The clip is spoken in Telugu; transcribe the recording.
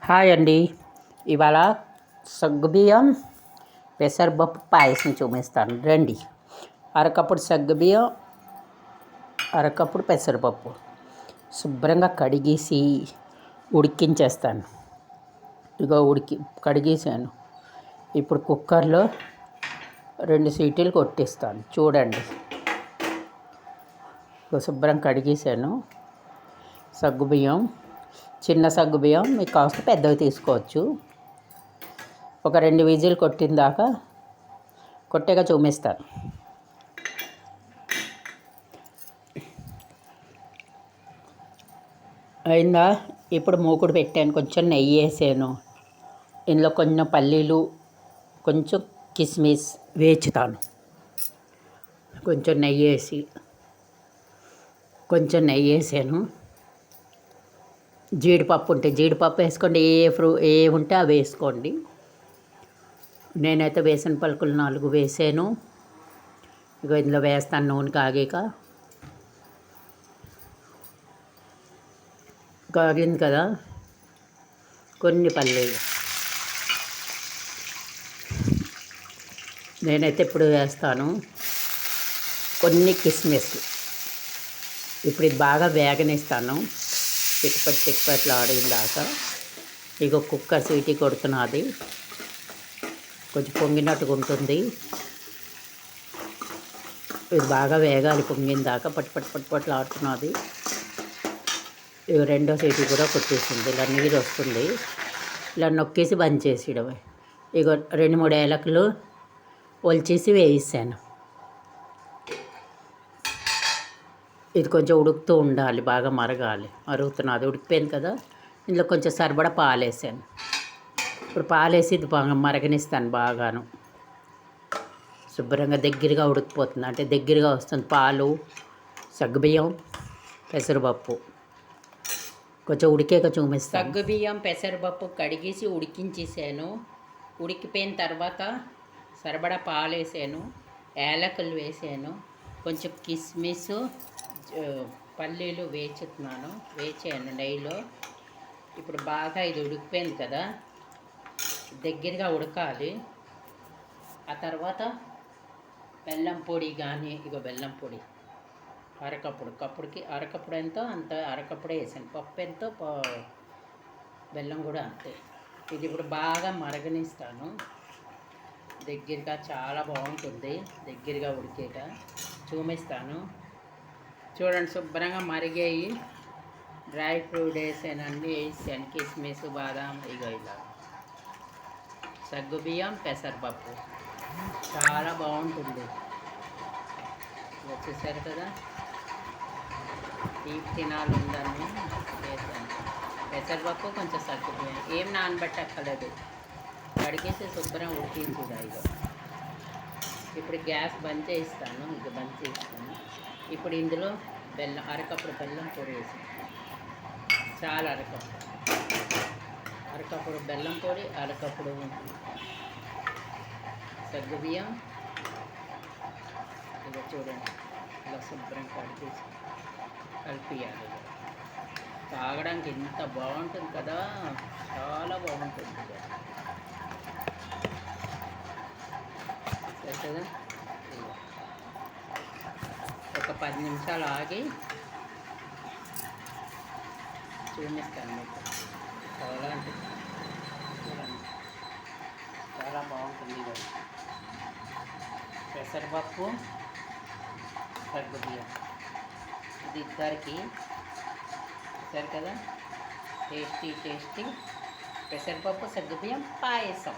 హాయ్ అండి. ఇవాళ సగ్గుబియ్యం పెసరపప్పు పాయసం చూపిస్తాను రండి. అరకప్పుడు సగ్గుబియ్యం, అరకప్పుడు పెసరపప్పు శుభ్రంగా కడిగేసి ఉడికించేస్తాను. ఇగో కడిగేసాను. ఇప్పుడు కుక్కర్లో 2 సీటీలు కొట్టిస్తాను. చూడండి, శుభ్రం కడిగేసాను. సగ్గుబియ్యం, చిన్న సగ్గుబియ్యం మీకు కాస్త పెద్దవి తీసుకోవచ్చు. ఒక 2 విజిల్ కొట్టాక చూపిస్తాను. అయిందా? ఇప్పుడు మూకుడు పెట్టాను, కొంచెం నెయ్యి వేసాను. ఇందులో కొంచెం పల్లీలు, కొంచెం కిస్మిస్ వేచుతాను. కొంచెం నెయ్యి వేసాను. జీడిపప్పు ఉంటే జీడిపప్పు వేసుకోండి, ఏ ఉంటే అవి వేసుకోండి. నేనైతే వేసిన పలుకులు 4 వేసాను. ఇక ఇందులో వేస్తాను. నూనె కాగింది కదా, కొన్ని పల్లీలు నేనైతే ఇప్పుడు వేస్తాను. కొన్ని కిస్మిస్. ఇప్పుడు ఇది బాగా వేగనిస్తాను, చిట్పట్లు ఆడిన దాకా. ఇక కుక్కర్ సీటీ కొడుతున్నది, కొంచెం పొంగినట్టుగా ఉంటుంది. ఇది బాగా వేగాలి, పొంగిన దాకా పట్టు ఆడుతున్నది. ఇక రెండో సీటీ కూడా కొట్టేసింది. ఇలా నీరు వస్తుంది, ఇలా నొక్కేసి బంద్ చేసేయడమే. ఇక 2-3 ఏలకులు ఒలిచేసి వేయిస్తాను. ఇది కొంచెం ఉడుకుతూ ఉండాలి, బాగా మరుగుతున్నది. ఉడికిపోయింది కదా, ఇందులో కొంచెం సరిపడా పాలు వేసాను. ఇప్పుడు పాలేసి ఇది బాగా మరగనిస్తాను. బాగాను శుభ్రంగా దగ్గరగా ఉడికిపోతుంది, అంటే దగ్గరగా వస్తుంది. పాలు, సగ్గుబియ్యం, పెసరపప్పు కొంచెం ఉడికాక చూపిస్తాను. సగ్గుబియ్యం, పెసరపప్పు కడిగేసి ఉడికించేసాను. ఉడికిపోయిన తర్వాత సరిపడా పాలు వేసాను, యాలకులు వేసాను, కొంచెం కిస్మిస్, పల్లీలు వేచాను నెయ్యిలో. ఇప్పుడు బాగా ఇది ఉడికిపోయింది కదా, దగ్గరగా ఉడకాలి. ఆ తర్వాత బెల్లం పొడి కానీ, బెల్లం పొడి అరకప్పుడు ఎంతో అంత అరకప్పుడే వేసాను. పప్పు ఎంతో బెల్లం కూడా అంతే. ఇది ఇప్పుడు బాగా మరగనిస్తాను దగ్గరగా. చాలా బాగుంటుంది దగ్గరగా ఉడికాక. చూపిస్తాను చూడండి. శుభ్రంగా మరిగాయి. డ్రై ఫ్రూట్ వేసాను, అన్నీ వేసాను, కిస్మిస్, బాదాం. ఇలా సగ్గుబియ్యం, పెసరపప్పు చాలా బాగుంటుంది. చూసారు కదా, తీపి తినాలని వేసాను. పెసరపప్పు, కొంచెం సగ్గుబియ్యం ఏం నానబెట్టక్కర్లేదు, కడిగేసి శుభ్రం ఉడికించుదా. ఇప్పుడు గ్యాస్ బంద్ చేస్తాను. ఇప్పుడు ఇందులో అరకప్పుడు బెల్లం పొడి వేసాను. చాలా అరకప్పుడు బెల్లం పొడి, అరకప్పుడు సగ్గుబియ్యం. చూడండి, ఇలా శుభ్రం కలిపియాలి. తాగడానికి ఎంత బాగుంటుంది కదా, చాలా బాగుంటుంది కదా. ఒక 10 నిమిషాలు ఆగి చూపిస్తాను మీకు. చూడండి, చాలా బాగుంటుంది కదా. పెసరపప్పు, సగ్గుబియ్యం ఇది ఇద్దరికి. చూసారు కదా, టేస్టీ పెసరపప్పు, సగ్గుబియ్యం పాయసం.